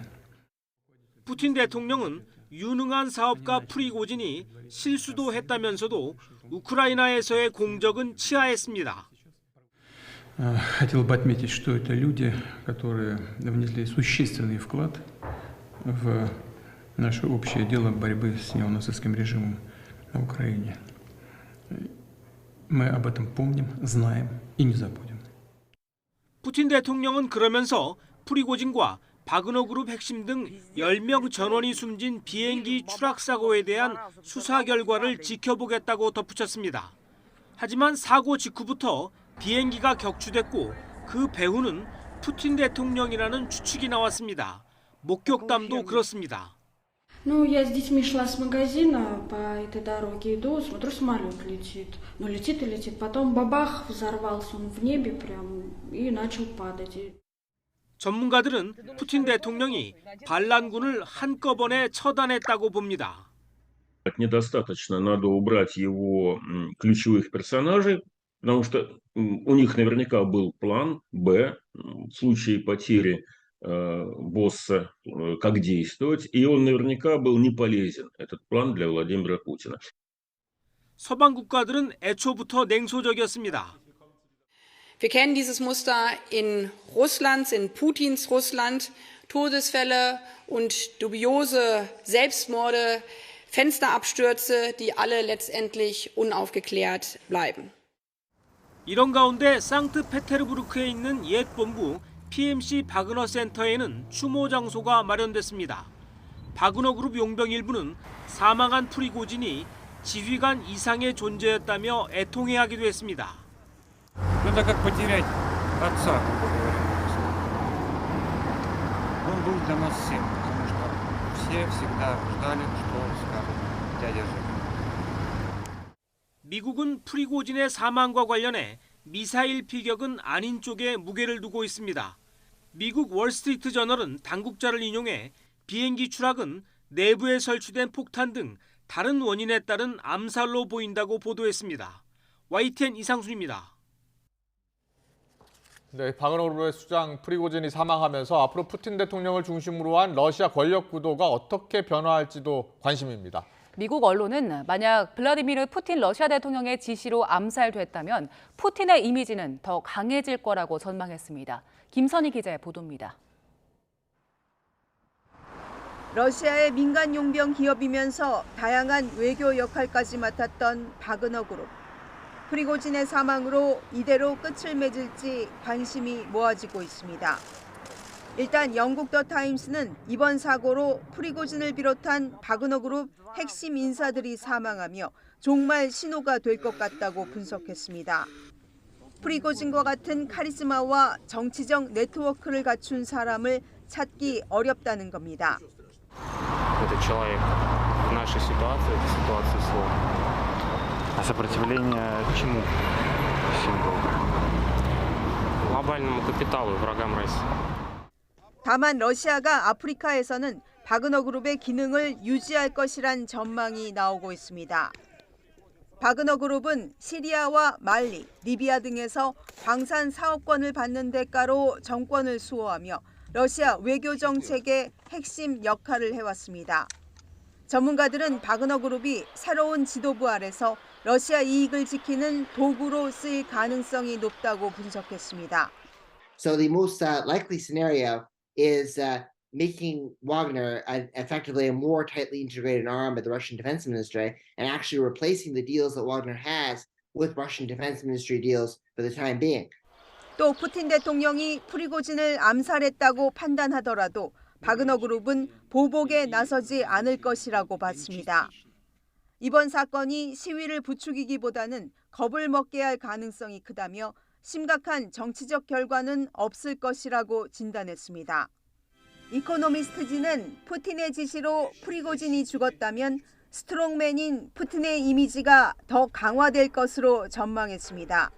푸틴 대통령은 유능한 사업가 프리고진이 실수도 했다면서도 우크라이나에서의 공적은 치하했습니다. Хотел бы отметить, что это люди, которые внесли существенный вклад в наше общее дело борьбы с неонацистским режимом на Украине. Мы об этом помним, знаем и не забудем. 푸틴 대통령은 그러면서 프리고진과 바그너 그룹 핵심 등 10명 전원이 숨진 비행기 추락 사고에 대한 수사 결과를 지켜보겠다고 덧붙였습니다. 하지만 사고 직후부터 비행기가 격추됐고 그 배후는 푸틴 대통령이라는 추측이 나왔습니다. 목격담도 그렇습니다. Ну, я с детьми шла с магазина, по этой дороге иду, смотрю, самолет летит. Ну, летит и летит. Потом бабах, взорвался он в небе прям и начал падать. 전문가들은 푸틴 대통령이 반란군을 한꺼번에 처단했다고 봅니다. Недостаточно, надо убрать его ключевых персонажей, потому что у них наверняка был план «Б» в случае потери босса, как действовать, и он наверняка был не полезен, этот план для Владимира Путина. 서방 국가들은 애초부터 냉소적이었습니다. Wir kennen dieses Muster in Russlands, in Putins Russland, Todesfälle und dubiose Selbstmorde, Fensterabstürze, die alle letztendlich unaufgeklärt bleiben. 이런 가운데 상트페테르부르크에 있는 옛 본부 PMC 바그너 센터에는 추모 장소가 마련됐습니다. 바그너 그룹 용병 일부는 사망한 프리고진이 지휘관 이상의 존재였다며 애통해하기도 했습니다. Это как потерять отца, как говорится. Он был для нас всем, потому что все всегда ждали, что скажет дядя Жека. 미국은 프리고진의 사망과 관련해 미사일 피격은 아닌 쪽에 무게를 두고 있습니다. 미국 월스트리트 저널은 당국자를 인용해 비행기 추락은 내부에 설치된 폭탄 등 다른 원인에 따른 암살로 보인다고 보도했습니다. YTN 이상순입니다. 네, 바그너 그룹의 수장 프리고진이 사망하면서 앞으로 푸틴 대통령을 중심으로 한 러시아 권력 구도가 어떻게 변화할지도 관심입니다. 미국 언론은 만약 블라디미르 푸틴 러시아 대통령의 지시로 암살됐다면 푸틴의 이미지는 더 강해질 거라고 전망했습니다. 김선희 기자의 보도입니다. 러시아의 민간 용병 기업이면서 다양한 외교 역할까지 맡았던 바그너 그룹. 프리고진의 사망으로 이대로 끝을 맺을지 관심이 모아지고 있습니다. 일단 영국 더 타임스는 이번 사고로 프리고진을 비롯한 바그너 그룹 핵심 인사들이 사망하며 종말 신호가 될 것 같다고 분석했습니다. 프리고진과 같은 카리스마와 정치적 네트워크를 갖춘 사람을 찾기 어렵다는 겁니다. Этот человек в нашей ситуации, это ситуация сложная. А сопротивление к чему? Символ. Глобальному капиталу, врагам России. 다만 러시아가 아프리카에서는 바그너 그룹의 기능을 유지할 것이란 전망이 나오고 있습니다. 바그너 그룹은 시리아와 말리, 리비아 등에서 광산 사업권을 받는 대가로 정권을 수호하며 러시아 외교 정책의 핵심 역할을 해왔습니다. 전문가들은 바그너 그룹이 새로운 지도부 아래서 러시아 이익을 지키는 도구로 쓰일 가능성이 높다고 분석했습니다. So the most likely scenario is making Wagner effectively a more tightly integrated arm of the Russian Defense Ministry and actually replacing the deals that Wagner has with Russian Defense Ministry deals for the time being. 또 푸틴 대통령이 프리고진을 암살했다고 판단하더라도 바그너 그룹은 보복에 나서지 않을 것이라고 봤습니다. 이번 사건이 시위를 부추기기보다는 겁을 먹게 할 가능성이 크다며 심각한 정치적 결과는 없을 것이라고 진단했습니다. 이코노미스트지는 푸틴의 지시로 프리고진이 죽었다면 스트롱맨인 푸틴의 이미지가 더 강화될 것으로 전망했습니다.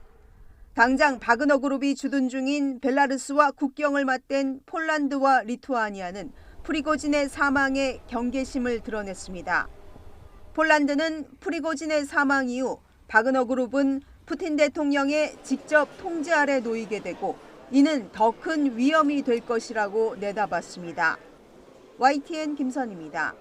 당장 바그너 그룹이 주둔 중인 벨라루스와 국경을 맞댄 폴란드와 리투아니아는 프리고진의 사망에 경계심을 드러냈습니다. 폴란드는 프리고진의 사망 이후 바그너 그룹은 푸틴 대통령의 직접 통제 아래 놓이게 되고 이는 더 큰 위험이 될 것이라고 내다봤습니다. YTN 김선입니다.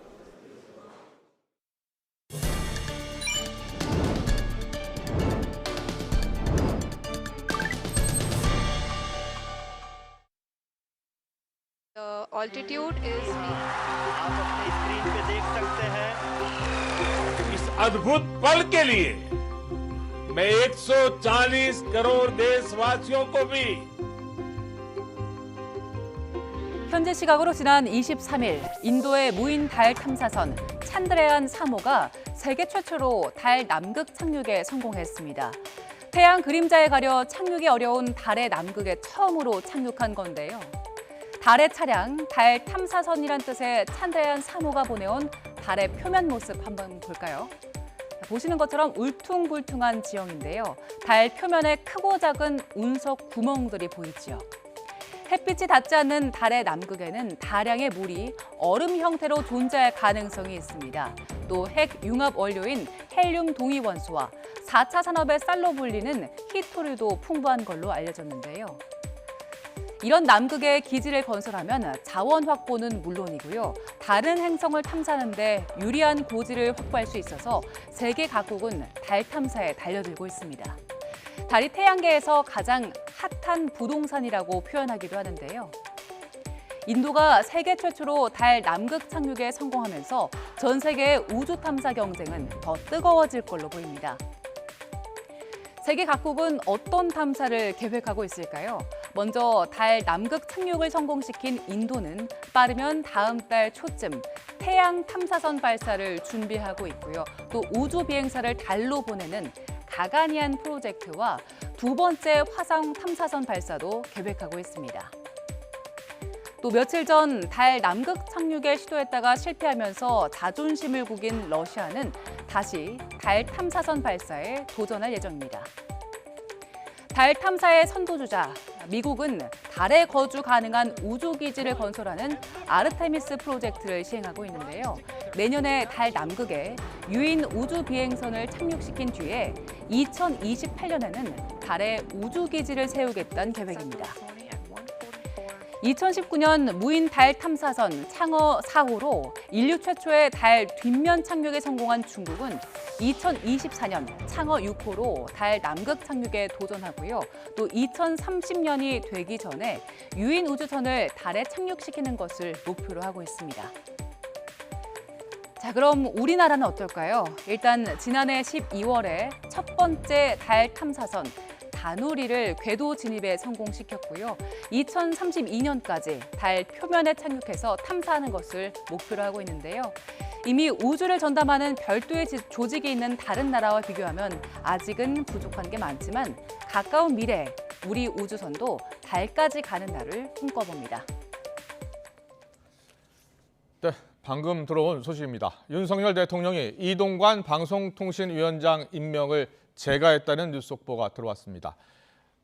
The altitude is आप अपनी स्क्रीन पे देख सकते हैं इस अद्भुत पल के लिए मैं 140 करोड़ देशवासियों को भी 현재 시각으로 지난 23일 인도의 무인 달 탐사선 찬드레안 3호가 세계 최초로 달 남극 착륙에 성공했습니다. 태양 그림자에 가려 착륙이 어려운 달의 남극에 처음으로 착륙한 건데요. 달의 차량, 달 탐사선이란 뜻의 찬드레안 3호가 보내온 달의 표면 모습 한번 볼까요? 보시는 것처럼 울퉁불퉁한 지형인데요. 달 표면에 크고 작은 운석 구멍들이 보이지요. 햇빛이 닿지 않는 달의 남극에는 다량의 물이 얼음 형태로 존재할 가능성이 있습니다. 또 핵 융합 원료인 헬륨 동위 원소와 4차 산업의 쌀로 불리는 히토류도 풍부한 걸로 알려졌는데요. 이런 남극에 기지를 건설하면 자원 확보는 물론이고요. 다른 행성을 탐사하는 데 유리한 고지를 확보할 수 있어서 세계 각국은 달 탐사에 달려들고 있습니다. 달이 태양계에서 가장 핫한 부동산이라고 표현하기도 하는데요. 인도가 세계 최초로 달 남극 착륙에 성공하면서 전 세계의 우주 탐사 경쟁은 더 뜨거워질 걸로 보입니다. 세계 각국은 어떤 탐사를 계획하고 있을까요? 먼저 달 남극 착륙을 성공시킨 인도는 빠르면 다음 달 초쯤 태양 탐사선 발사를 준비하고 있고요. 또 우주 비행사를 달로 보내는 가가니안 프로젝트와 두 번째 화성 탐사선 발사도 계획하고 있습니다. 또 며칠 전 달 남극 착륙에 시도했다가 실패하면서 자존심을 구긴 러시아는 다시 달 탐사선 발사에 도전할 예정입니다. 달 탐사의 선도주자, 미국은 달에 거주 가능한 우주기지를 건설하는 아르테미스 프로젝트를 시행하고 있는데요. 내년에 달 남극에 유인 우주 비행선을 착륙시킨 뒤에 2028년에는 달에 우주기지를 세우겠다는 계획입니다. 2019년 무인 달 탐사선 창어 4호로 인류 최초의 달 뒷면 착륙에 성공한 중국은 2024년 창어 6호로 달 남극 착륙에 도전하고요. 또 2030년이 되기 전에 유인 우주선을 달에 착륙시키는 것을 목표로 하고 있습니다. 자, 그럼 우리나라는 어떨까요? 일단 지난해 12월에 첫 번째 달 탐사선 다누리를 궤도 진입에 성공시켰고요. 2032년까지 달 표면에 착륙해서 탐사하는 것을 목표로 하고 있는데요. 이미 우주를 전담하는 별도의 조직이 있는 다른 나라와 비교하면 아직은 부족한 게 많지만 가까운 미래 우리 우주선도 달까지 가는 날을 꿈꿔봅니다. 네, 방금 들어온 소식입니다. 윤석열 대통령이 이동관 방송통신위원장 임명을 제거했다는 뉴스 속보가 들어왔습니다.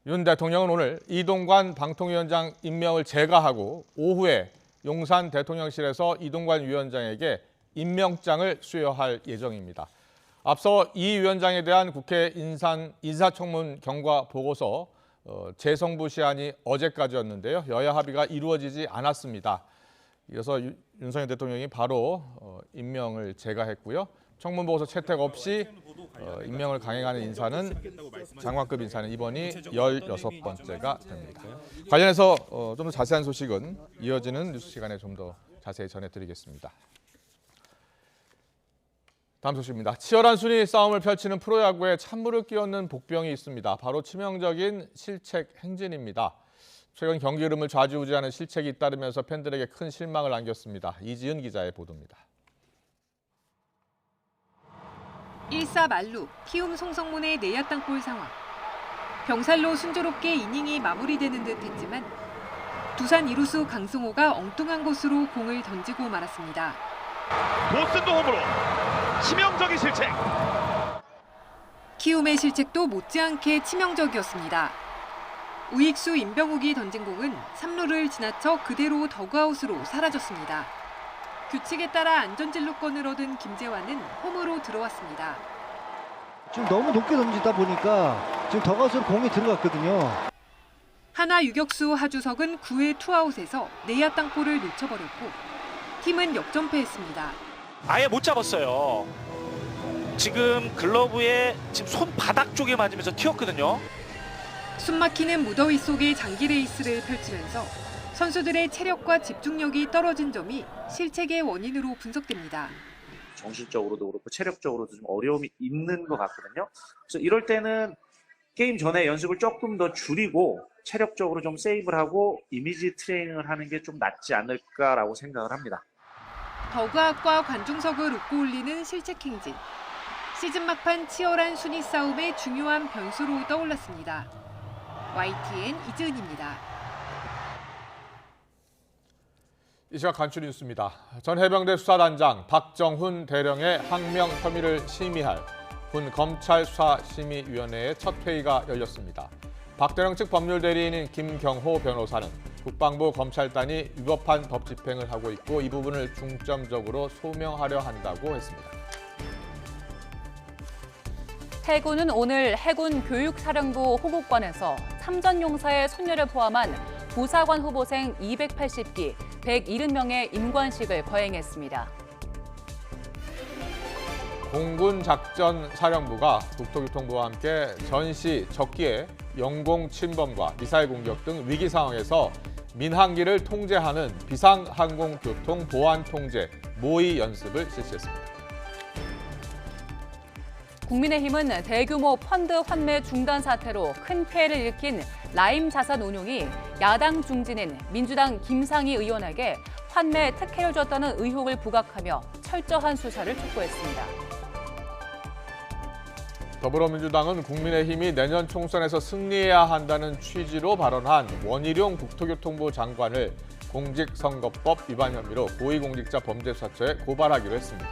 윤 대통령은 오늘 이동관 방통위원장 임명을 제거하고 오후에 용산 대통령실에서 이동관 위원장에게 임명장을 수여할 예정입니다. 앞서 이 위원장에 대한 국회 인사청문 경과 보고서 재정부 시한이 어제까지였는데요. 여야 합의가 이루어지지 않았습니다. 이어서 윤석열 대통령이 바로 임명을 제거했고요. 청문보고서 채택 없이 임명을 강행하는 인사는 장관급 인사는 이번이 16번째가 됩니다. 관련해서 좀 더 자세한 소식은 이어지는 뉴스 시간에 좀 더 자세히 전해드리겠습니다. 다음 소식입니다. 치열한 순위 싸움을 펼치는 프로야구에 찬물을 끼얹는 복병이 있습니다. 바로 치명적인 실책 행진입니다. 최근 경기 흐름을 좌지우지하는 실책이 잇따르면서 팬들에게 큰 실망을 안겼습니다. 이지은 기자의 보도입니다. 1사 만루, 키움 송성문의 내야 땅볼 상황. 병살로 순조롭게 이닝이 마무리되는 듯 했지만 두산 이루수 강승호가 엉뚱한 곳으로 공을 던지고 말았습니다. 보슨도 홈으로 치명적인 실책. 키움의 실책도 못지않게 치명적이었습니다. 우익수 임병욱이 던진 공은 3루를 지나쳐 그대로 더그아웃으로 사라졌습니다. 규칙에 따라 안전진루권을 얻은 김재환은 홈으로 들어왔습니다. 지금 너무 높게 던지다 보니까 지금 더가웃으로 공이 들어갔거든요. 하나 유격수 하주석은 9회 투아웃에서 내야 땅볼을 놓쳐버렸고 팀은 역전패했습니다. 아예 못 잡았어요. 지금 글러브에 지금 손바닥 쪽에 맞으면서 튀었거든요. 숨막히는 무더위 속에 장기 레이스를 펼치면서 선수들의 체력과 집중력이 떨어진 점이 실책의 원인으로 분석됩니다. 정신적으로도 그렇고 체력적으로도 좀 어려움이 있는 것 같거든요. 그래서 이럴 때는 게임 전에 연습을 조금 더 줄이고 체력적으로 좀 세이브를 하고 이미지 트레이닝을 하는 게 좀 낫지 않을까라고 생각을 합니다. 더그아웃과 관중석을 웃고 올리는 실책 행진. 시즌 막판 치열한 순위 싸움의 중요한 변수로 떠올랐습니다. YTN 이지은입니다. 이 시각 간추린 뉴스입니다. 전 해병대 수사단장 박정훈 대령의 항명 혐의를 심의할 군 검찰수사심의위원회의 첫 회의가 열렸습니다. 박 대령 측 법률대리인인 김경호 변호사는 국방부 검찰단이 위법한 법 집행을 하고 있고 이 부분을 중점적으로 소명하려 한다고 했습니다. 해군은 오늘 해군 교육사령부 호국관에서 참전용사의 손녀를 포함한 부사관 후보생 280기, 170명의 임관식을 거행했습니다. 공군작전사령부가 국토교통부와 함께 전시 적기에 영공 침범과 미사일 공격 등 위기 상황에서 민항기를 통제하는 비상항공교통 보안 통제 모의 연습을 실시했습니다. 국민의힘은 대규모 펀드 환매 중단 사태로 큰 피해를 일으킨 라임 자산운용이 야당 중진인 민주당 김상희 의원에게 환매 특혜를 줬다는 의혹을 부각하며 철저한 수사를 촉구했습니다. 더불어민주당은 국민의힘이 내년 총선에서 승리해야 한다는 취지로 발언한 원희룡 국토교통부 장관을 공직선거법 위반 혐의로 고위공직자범죄수사처에 고발하기로 했습니다.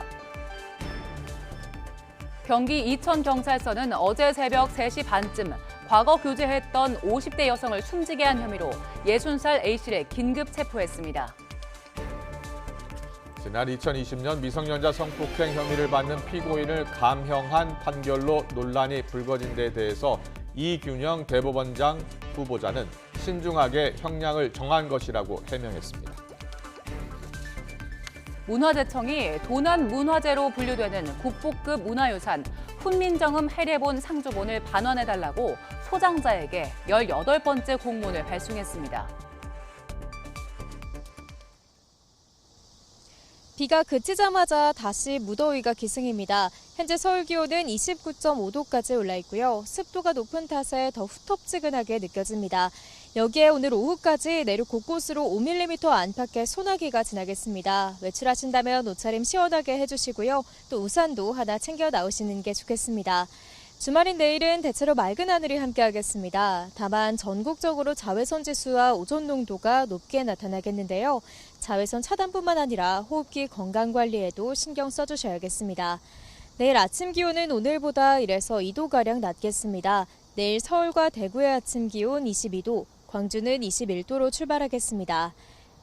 경기 이천경찰서는 어제 새벽 3시 반쯤 과거 교제했던 50대 여성을 숨지게 한 혐의로 60살 A씨를 긴급 체포했습니다. 지난 2020년 미성년자 성폭행 혐의를 받는 피고인을 감형한 판결로 논란이 불거진 데 대해서 이균영 대법원장 후보자는 신중하게 형량을 정한 것이라고 해명했습니다. 문화재청이 도난 문화재로 분류되는 국보급 문화유산 훈민정음 해례본 상주본을 반환해달라고 소장자에게 18번째 공문을 발송했습니다. 비가 그치자마자 다시 무더위가 기승입니다. 현재 서울 기온은 29.5도까지 올라 있고요. 습도가 높은 탓에 더 후텁지근하게 느껴집니다. 여기에 오늘 오후까지 내륙 곳곳으로 5mm 안팎의 소나기가 지나겠습니다. 외출하신다면 옷차림 시원하게 해주시고요. 또 우산도 하나 챙겨 나오시는 게 좋겠습니다. 주말인 내일은 대체로 맑은 하늘이 함께하겠습니다. 다만 전국적으로 자외선 지수와 오존 농도가 높게 나타나겠는데요. 자외선 차단뿐만 아니라 호흡기 건강관리에도 신경 써주셔야겠습니다. 내일 아침 기온은 오늘보다 1에서 2도가량 낮겠습니다. 내일 서울과 대구의 아침 기온 22도, 광주는 21도로 출발하겠습니다.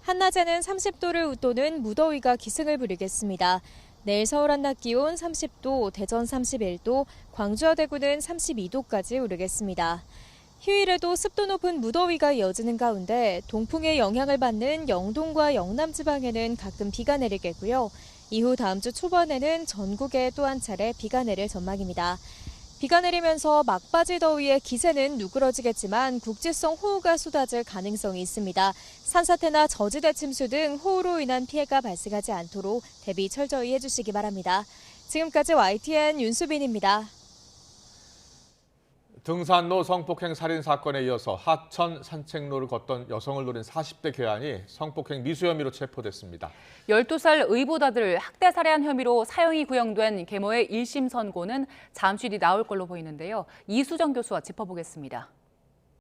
한낮에는 30도를 웃도는 무더위가 기승을 부리겠습니다. 내일 서울 한낮 기온 30도, 대전 31도, 광주와 대구는 32도까지 오르겠습니다. 휴일에도 습도 높은 무더위가 이어지는 가운데 동풍의 영향을 받는 영동과 영남 지방에는 가끔 비가 내리겠고요. 이후 다음 주 초반에는 전국에 또 한 차례 비가 내릴 전망입니다. 비가 내리면서 막바지 더위에 기세는 누그러지겠지만 국지성 호우가 쏟아질 가능성이 있습니다. 산사태나 저지대 침수 등 호우로 인한 피해가 발생하지 않도록 대비 철저히 해주시기 바랍니다. 지금까지 YTN 윤수빈입니다. 등산로 성폭행 살인 사건에 이어서 하천 산책로를 걷던 여성을 노린 40대 괴한이 성폭행 미수 혐의로 체포됐습니다. 12살 의보다들 학대 살해한 혐의로 사형이 구형된 계모의 1심 선고는 잠시 뒤 나올 걸로 보이는데요. 이수정 교수와 짚어보겠습니다.